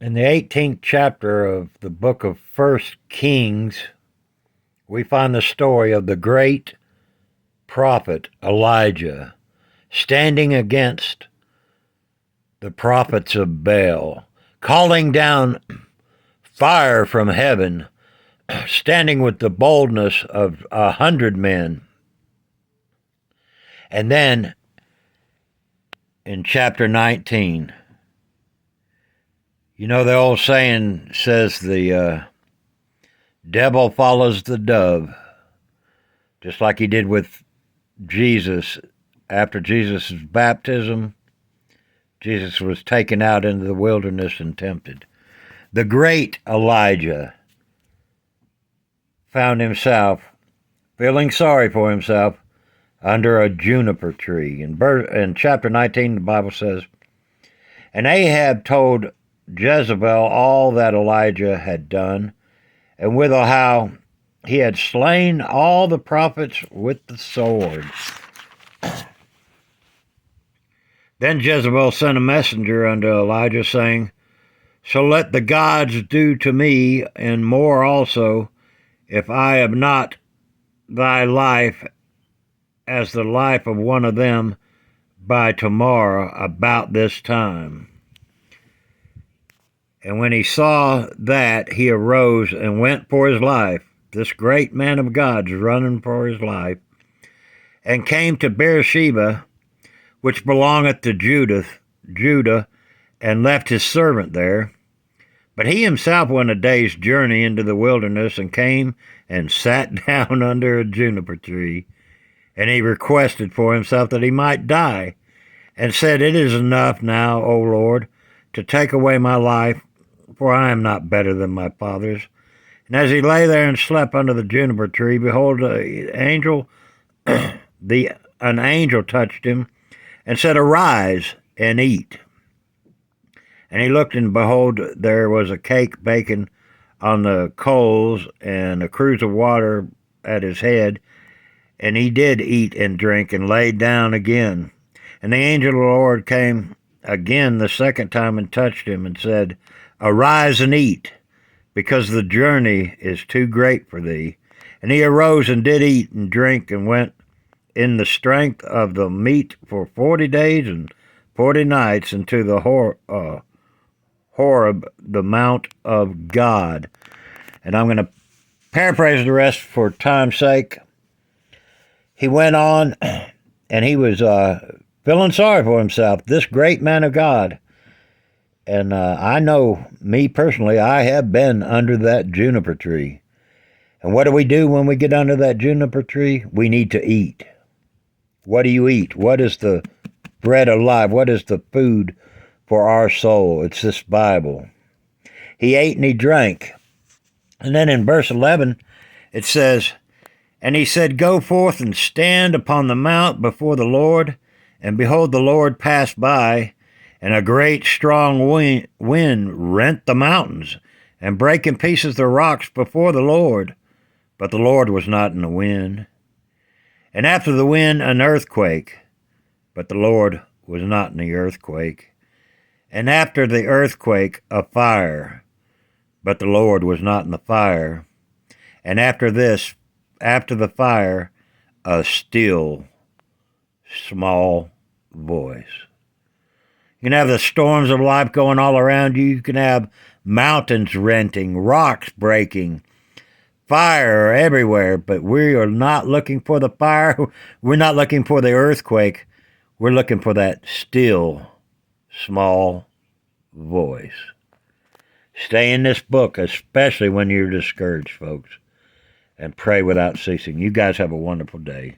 In the 18th chapter of the book of First Kings, we find the story of the great prophet Elijah standing against the prophets of Baal, calling down fire from heaven, standing with the boldness of 100 men. And then in chapter 19, you know the old saying says the devil follows the dove, just like he did with Jesus. After Jesus' baptism, Jesus was taken out into the wilderness and tempted. The great Elijah found himself feeling sorry for himself under a juniper tree. In chapter 19, the Bible says, "And Ahab told Jezebel all that Elijah had done, and withal how he had slain all the prophets with the sword. Then Jezebel sent a messenger unto Elijah, saying, So let the gods do to me, and more also, if I have not thy life as the life of one of them by tomorrow about this time. And when he saw that, he arose and went for his life." This great man of God's running for his life. "And came to Beersheba, which belongeth to Judah, and left his servant there. But he himself went a day's journey into the wilderness, and came and sat down under a juniper tree. And he requested for himself that he might die, and said, It is enough now, O Lord, to take away my life, for I am not better than my fathers. And as he lay there and slept under the juniper tree, behold, an angel touched him, and said, Arise and eat. And he looked, and behold, there was a cake baking on the coals, and a cruse of water at his head. And he did eat and drink, and laid down again. And the angel of the Lord came again the second time, and touched him, and said, Arise and eat, because the journey is too great for thee. And he arose and did eat and drink, and went in the strength of the meat for 40 days and 40 nights into the Horeb, the mount of God. And I'm going to paraphrase the rest for time's sake. He went on, and he was feeling sorry for himself, this great man of God. And I know, me personally, I have been under that juniper tree. And what do we do when we get under that juniper tree? We need to eat. What do you eat? What is the bread of life? What is the food for our soul? It's this Bible. He ate and he drank. And then in verse 11, it says, And he said, Go forth and stand upon the mount before the Lord. And behold, the Lord passed by, and a great strong wind rent the mountains, and brake in pieces the rocks before the Lord. But the Lord was not in the wind. And after the wind, an earthquake. But the Lord was not in the earthquake. And after the earthquake, a fire. But the Lord was not in the fire. And after the fire, a still, small voice. You can have the storms of life going all around you. You can have mountains renting, rocks breaking, fire everywhere. But we are not looking for the fire. We're not looking for the earthquake. We're looking for that still, small voice. Stay in this book, especially when you're discouraged, folks, and pray without ceasing. You guys have a wonderful day.